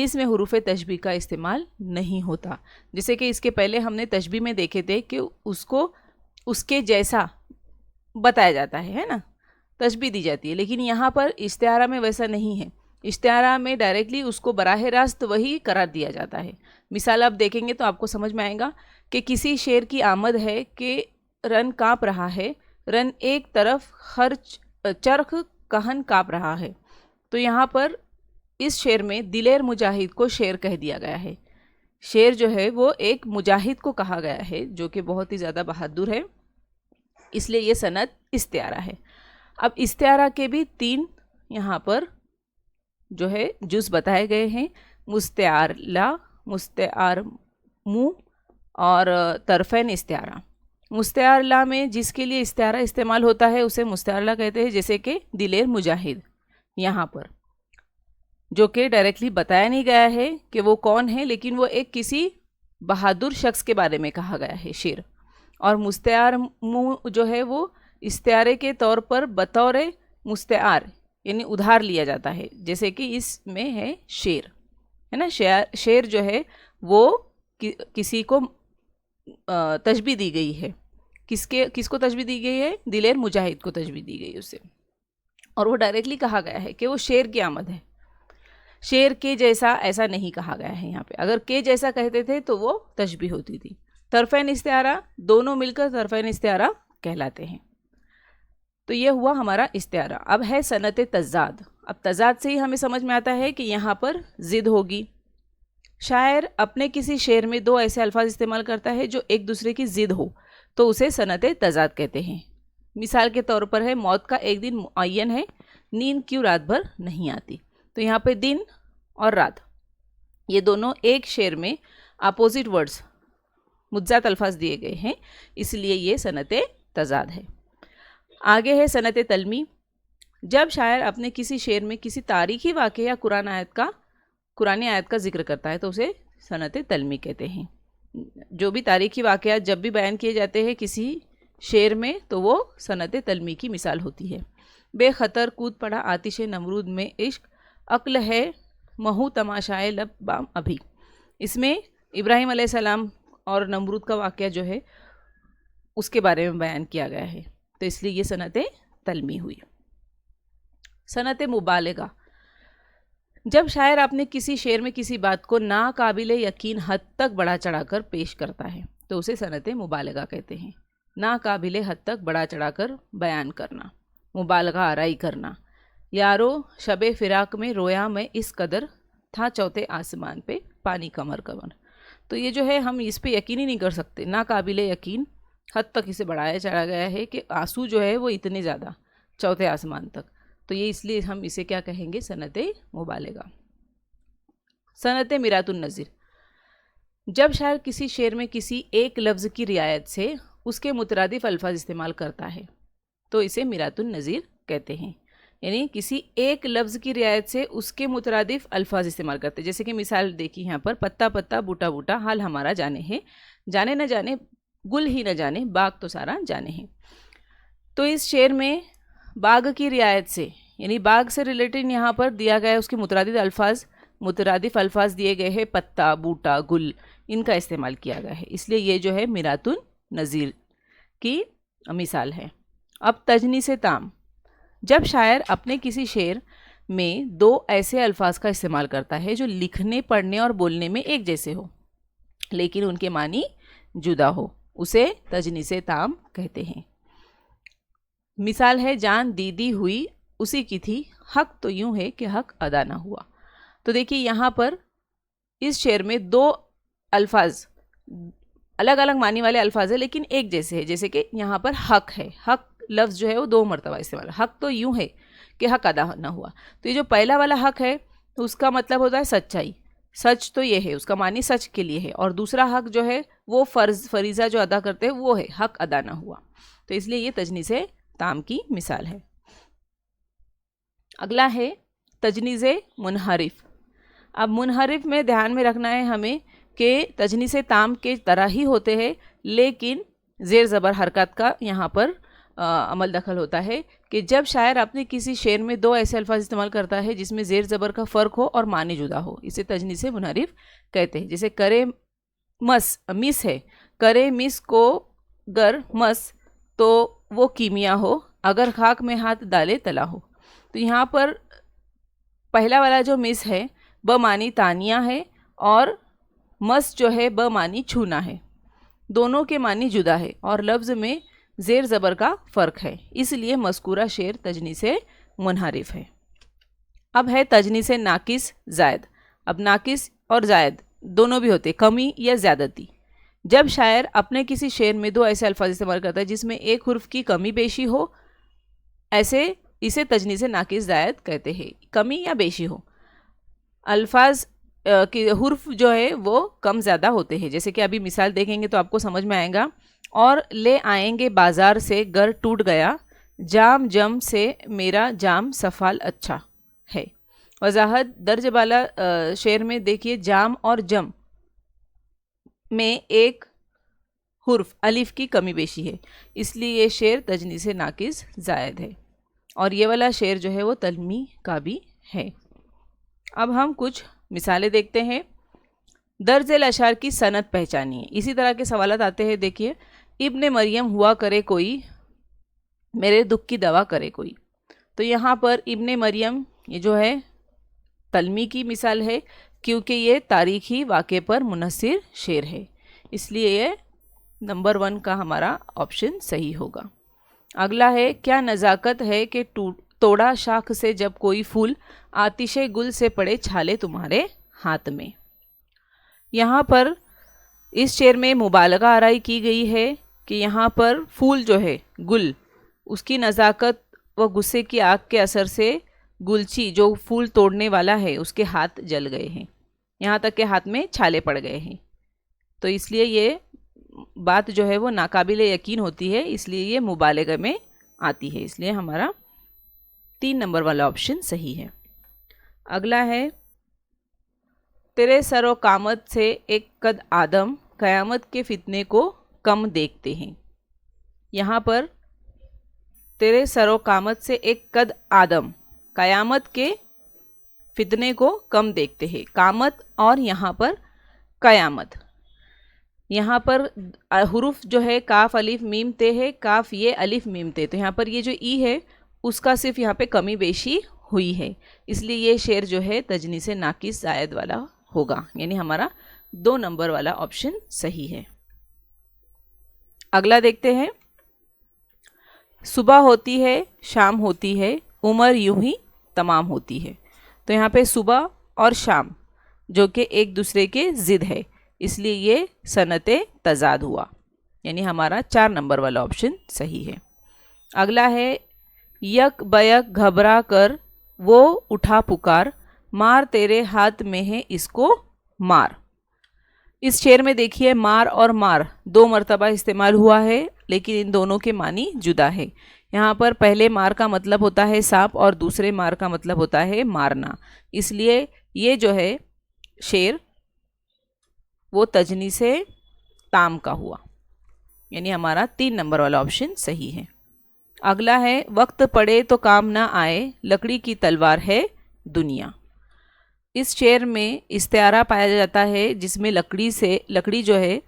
اس میں حروف تشبیہ کا استعمال نہیں ہوتا. جیسے کہ اس کے پہلے ہم نے تشبیہ میں دیکھے تھے کہ اس کو اس کے جیسا بتایا جاتا ہے نا, تشبیہ دی جاتی ہے. لیکن یہاں پر استعارہ میں ویسا نہیں ہے. استعارہ میں ڈائریکٹلی اس کو براہ راست وہی قرار دیا جاتا ہے. مثال آپ دیکھیں گے تو آپ کو سمجھ میں آئے گا کہ کسی شعر کی آمد ہے کہ رن کانپ رہا ہے, رن ایک طرف چرخ کہن کانپ رہا ہے. تو یہاں پر اس شعر میں دلیر مجاہد کو شعر کہہ دیا گیا ہے. شعر جو ہے وہ ایک مجاہد کو کہا گیا ہے جو کہ بہت ہی زیادہ بہادر ہے, اس لیے یہ سند استعارہ ہے. اب استعارہ کے بھی 3 یہاں پر جو ہے جز بتائے گئے ہیں, مستعار لا, مستعار مو اور طرفین استعارہ. مستعار لا میں جس کے لیے استعارہ استعمال ہوتا ہے اسے مستعار لا کہتے ہیں, جیسے کہ دلیر مجاہد یہاں پر, جو کہ ڈائریکٹلی بتایا نہیں گیا ہے کہ وہ کون ہے, لیکن وہ ایک کسی بہادر شخص کے بارے میں کہا گیا ہے شعر. اور مستعار مو جو ہے وہ استعارے کے طور پر بطور مستعار یعنی ادھار لیا جاتا ہے, جیسے کہ اس میں ہے شعر ہے نا. شعر جو ہے وہ کسی کو تشبیہ دی گئی ہے. کس کو تشبیہ دی گئی ہے؟ دلیر مجاہد کو تشبیہ دی گئی اسے, اور وہ ڈائریکٹلی کہا گیا ہے کہ وہ شعر کی آمد ہے. شعر کے جیسا ایسا نہیں کہا گیا ہے یہاں پہ. اگر کے جیسا کہتے تھے تو وہ تشبیہ ہوتی تھی. طرفین استعارہ دونوں مل کر طرفین استعارہ کہلاتے ہیں. تو یہ ہوا ہمارا استعارہ. اب ہے صنعت تضاد. اب تضاد سے ہی ہمیں سمجھ میں آتا ہے کہ یہاں پر ضد ہوگی. شاعر اپنے کسی شعر میں 2 ایسے الفاظ استعمال کرتا ہے جو ایک دوسرے کی ضد ہو تو اسے صنعت تضاد کہتے ہیں. مثال کے طور پر ہے موت کا ایک دن معین ہے, نیند کیوں رات بھر نہیں آتی. تو یہاں پہ دن اور رات یہ دونوں ایک شعر میں اپوزٹ ورڈز متضاد الفاظ دیے گئے ہیں, اس لیے یہ صنعت تضاد ہے. آگے ہے صنعت تلمی. جب شاعر اپنے کسی شعر میں کسی تاریخی واقعے یا قرآن آیت کا ذکر کرتا ہے تو اسے صنعت تلمی کہتے ہیں. جو بھی تاریخی واقعات جب بھی بیان کیے جاتے ہیں کسی شعر میں تو وہ صنعت تلمی کی مثال ہوتی ہے. بے خطر کود پڑا آتش نمرود میں عشق, عقل ہے مہو تماشائے لب بام ابھی. اس میں ابراہیم علیہ السلام اور نمرود کا واقعہ جو ہے اس کے بارے میں بیان کیا گیا ہے, تو اس لیے یہ صنعت تلمی ہوئی. صنعت مبالغہ. جب شاعر اپنے کسی شعر میں کسی بات کو ناقابل یقین حد تک بڑھا چڑھا کر پیش کرتا ہے تو اسے صنعت مبالغہ کہتے ہیں. ناقابل حد تک بڑھا چڑھا کر بیان کرنا, مبالغہ آرائی کرنا. یارو شب فراق میں رویا میں اس قدر تھا چوتھے آسمان پہ پانی کمر کمر. تو یہ جو ہے ہم اس پہ یقین ہی نہیں کر سکتے. ناقابل یقین حد تک اسے بڑھایا چڑھا گیا ہے کہ آنسو جو ہے وہ اتنے زیادہ چوتھے آسمان تک. تو یہ اس لیے ہم اسے کیا کہیں گے؟ صنعت مبالغہ. صنعت میرات النظیر. جب شاعر کسی شعر میں کسی ایک لفظ کی رعایت سے اس کے مترادف الفاظ استعمال کرتا ہے تو اسے میرات النظیر کہتے ہیں. یعنی کسی ایک لفظ کی رعایت سے اس کے مترادف الفاظ استعمال کرتے ہیں. جیسے کہ مثال دیکھیے یہاں پر, پتا پتا بوٹا بوٹا حال ہمارا جانے ہے, جانے نہ جانے گل ہی نہ جانے باغ تو سارا جانے ہے. تو اس شعر میں باغ کی رعایت سے یعنی باغ سے ریلیٹڈ یہاں پر دیا گیا ہے, اس کے مترادف الفاظ دیے گئے ہیں, پتا بوٹا گل, ان کا استعمال کیا گیا ہے. اس لیے یہ جو ہے میرات النظیر کی مثال ہے. اب تجنیس تام. جب شاعر اپنے کسی شعر میں 2 ایسے الفاظ کا استعمال کرتا ہے جو لکھنے پڑھنے اور بولنے میں ایک جیسے ہو لیکن ان کے معنی جدا ہو, اسے تجنیس تام کہتے ہیں. مثال ہے جان دیدی ہوئی اسی کی تھی, حق تو یوں ہے کہ حق ادا نہ ہوا. تو دیکھیے یہاں پر اس شعر میں 2 الفاظ الگ الگ معنی والے الفاظ ہیں لیکن ایک جیسے ہیں. جیسے کہ یہاں پر حق ہے, حق لفظ جو ہے وہ 2 مرتبہ استعمال. حق تو یوں ہے کہ حق ادا نہ ہوا. تو یہ جو پہلا والا حق ہے اس کا مطلب ہوتا ہے سچائی, سچ تو یہ ہے, اس کا معنی سچ کے لیے ہے. اور دوسرا حق جو ہے وہ فریضہ جو ادا کرتے ہیں وہ ہے حق ادا نہ ہوا. تو اس لیے یہ تجنیس تام کی مثال ہے. اگلا ہے تجنیس منحرف. اب منحرف میں دھیان میں رکھنا ہے ہمیں کہ تجنیس تام کے طرح ہی ہوتے ہیں لیکن زیر زبر حرکات کا یہاں پر عمل دخل ہوتا ہے کہ جب شاعر اپنے کسی شعر میں دو ایسے الفاظ استعمال کرتا ہے جس میں زیر زبر کا فرق ہو اور معنی جدا ہو، اسے تجنیس منحرف کہتے ہیں. جیسے کرے مس ہے، کرے مس کو گر مس تو وہ کیمیا ہو، اگر خاک میں ہاتھ ڈالے تلا ہو. تو یہاں پر پہلا والا جو مس ہے بمعنی تانیہ ہے اور مس جو ہے بمعنی چھونا ہے. دونوں کے معنی جدا ہے اور لفظ میں زیر زبر کا فرق ہے، اس لیے مذکورہ شعر تجنیس منحرف ہے. اب ہے تجنیس ناقص زائد. اب ناقص اور زائد دونوں بھی ہوتے، کمی یا زیادتی. جب شاعر اپنے کسی شعر میں دو ایسے الفاظ استعمال کرتا ہے جس میں ایک حرف کی کمی بیشی ہو، اسے تجنیس ناقص زائد کہتے ہیں. کمی یا بیشی ہو، الفاظ کی حرف جو ہے وہ کم زیادہ ہوتے ہیں. جیسے کہ ابھی مثال دیکھیں گے تو آپ کو سمجھ میں آئے گا. اور لے آئیں گے بازار سے گر ٹوٹ گیا، جام جم سے میرا جام سفال اچھا ہے. وضاحت درج بالا شعر میں دیکھیے جام اور جم میں ایک حرف الف کی کمی بیشی ہے، اس لیے یہ شعر تجنیس ناقص زائد ہے. اور یہ والا شعر جو ہے وہ تلمی کا بھی ہے. اب ہم کچھ مثالیں دیکھتے ہیں. درج ذیل اشعار کی صنعت پہچانی ہے. اسی طرح کے سوالات آتے ہیں. دیکھیے ابن مریم ہوا کرے کوئی، میرے دکھ کی دوا کرے کوئی. تو یہاں پر ابن مریم یہ جو ہے تلمی کی مثال ہے کیونکہ یہ تاریخی واقعے پر منحصر شعر ہے، اس لیے یہ نمبر 1 کا ہمارا آپشن صحیح ہوگا. اگلا ہے کیا نزاکت ہے کہ توڑا شاخ سے جب کوئی پھول، آتش گل سے پڑے چھالے تمہارے ہاتھ میں. یہاں پر اس شعر میں مبالغہ آرائی کی گئی ہے کہ یہاں پر پھول جو ہے گل، اس کی نزاکت و غصے کی آگ کے اثر سے گلچی جو پھول توڑنے والا ہے اس کے ہاتھ جل گئے ہیں، یہاں تک کہ ہاتھ میں چھالے پڑ گئے ہیں. تو اس لیے یہ بات جو ہے وہ ناقابل یقین ہوتی ہے، اس لیے یہ مبالغہ میں آتی ہے، اس لیے ہمارا 3 نمبر والا آپشن صحیح ہے. اگلا ہے تیرے سر و قامت سے ایک قد آدم، قیامت کے فتنے کو کم دیکھتے ہیں. یہاں پر تیرے سر و قامت سے ایک قد آدم، قیامت کے فتنے کو کم دیکھتے ہیں. قامت اور یہاں پر قیامت، یہاں پر حروف جو ہے کاف الف میم تے ہے، کاف یہ الف میم تے. تو یہاں پر یہ جو ای ہے اس کا صرف یہاں پہ کمی بیشی ہوئی ہے، اس لیے یہ شعر جو ہے تجنیس ناقص زائد والا ہوگا، یعنی ہمارا 2 نمبر والا آپشن صحیح ہے. اگلا دیکھتے ہیں. صبح ہوتی ہے شام ہوتی ہے، عمر یوں ہی تمام ہوتی ہے. تو یہاں پہ صبح اور شام جو کہ ایک دوسرے کے ضد ہے، اس لیے یہ صنعت تضاد ہوا، یعنی ہمارا 4 نمبر والا آپشن صحیح ہے. اگلا ہے یک بیک گھبرا کر وہ اٹھا پکار، مار تیرے ہاتھ میں ہے اس کو مار. اس شعر میں دیکھیے مار اور مار 2 مرتبہ استعمال ہوا ہے، لیکن ان دونوں کے معنی جدا ہے. یہاں پر پہلے مار کا مطلب ہوتا ہے سانپ اور دوسرے مار کا مطلب ہوتا ہے مارنا، اس لیے یہ جو ہے شعر وہ تجنیس تام کا ہوا، یعنی ہمارا 3 نمبر والا آپشن صحیح ہے. اگلا ہے وقت پڑے تو کام نہ آئے، لکڑی کی تلوار ہے دنیا. اس شعر میں استعارہ پایا جاتا ہے جس میں لکڑی جو ہے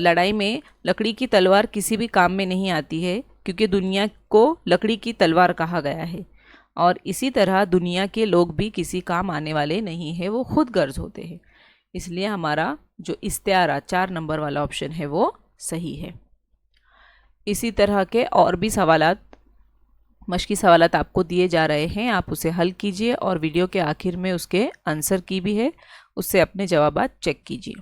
لڑائی میں لکڑی کی تلوار کسی بھی کام میں نہیں آتی ہے، کیونکہ دنیا کو لکڑی کی تلوار کہا گیا ہے. اور اسی طرح دنیا کے لوگ بھی کسی کام آنے والے نہیں ہیں، وہ خود غرض ہوتے ہیں، اس لیے ہمارا جو استعارہ 4 نمبر والا آپشن ہے وہ صحیح ہے. اسی طرح کے اور بھی سوالات، مشقی سوالات آپ کو دیے جا رہے ہیں، آپ اسے حل کیجئے اور ویڈیو کے آخر میں اس کے آنسر کی بھی ہے، اس سے اپنے جوابات چیک کیجئے.